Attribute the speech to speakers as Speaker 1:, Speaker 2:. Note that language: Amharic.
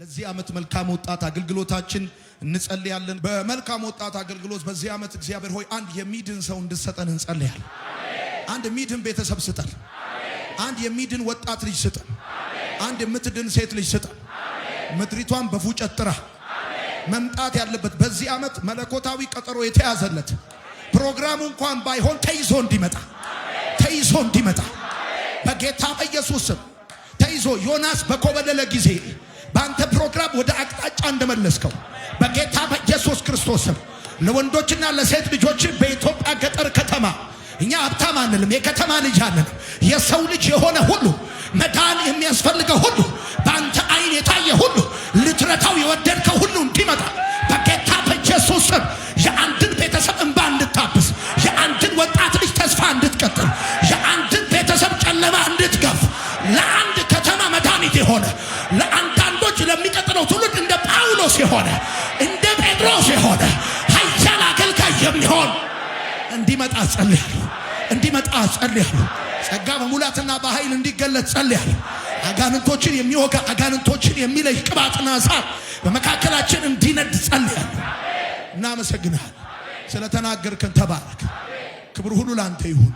Speaker 1: ለዚህ ዓመት መልካም ወጣት አገልግሎታችን እንጸልያለን። በመልካም ወጣት አገልግሎት በዚህ ዓመት እግዚአብሔር ሆይ አንድ የሚድን ሰው እንድትሰጠን እንጸልያለን። አንድ የሚድን ቤተሰብ ስጠን። አንድ የሚድን ወጣት ልጅ ስጠን። አንድ የምትድን ሴት ልጅ ስጠን። ምድሪቷን በፉጨት ጥራ። መምጣት ያለበት በዚህ ዓመት መለኮታዊ ቀጠሮ የተያዘለት ፕሮግራሙ እንኳን ባይሆን ተይዞ እንዲመጣ በጌታ በኢየሱስ ስም ተይዞ ዮናስ በኮበለለ ጊዜ በአንተ ፕሮግራም ወደ አቅጣጫ እንደመለስከው በጌታ በኢየሱስ ክርስቶስ ስም ለወንዶችና ለሴት ልጆች በኢትዮጵያ ገጠር ከተማ እኛ ሀብታም አንልም፣ የከተማ ልጅ አንልም። የሰው ልጅ የሆነ ሁሉ መዳን የሚያስፈልገው ሁሉ በአንተ አይን የታየ ሁሉ ልትረታው የወደድከው ሁሉ እንዲመጣ በጌታ በኢየሱስ ስም የአንድን ቤተሰብ እንባ እንድታብስ፣ የአንድን ወጣት ልጅ ተስፋ እንድትቀጥል፣ የአንድን ቤተሰብ ጨለማ እንድትገፍ፣ ለአንድ ከተማ መድኃኒት የሆነ ለአንዳንዶች ለሚቀጥለው ትውልድ እንደ ጳውሎስ የሆነ እንደ ጴጥሮስ የሆነ ኃያል አገልጋይ የሚሆን እንዲመጣ ጸልያለሁ። ጸጋ በሙላትና በኃይል እንዲገለጥ ጸልያለሁ። አጋንንቶችን የሚወጋ አጋንንቶችን የሚለይ ቅባትና እሳት በመካከላችን እንዲነድ ጸልያለሁ። እናመሰግናለን ስለተናገርከን። ተባረክ። ክብር ሁሉ ላንተ ይሁን።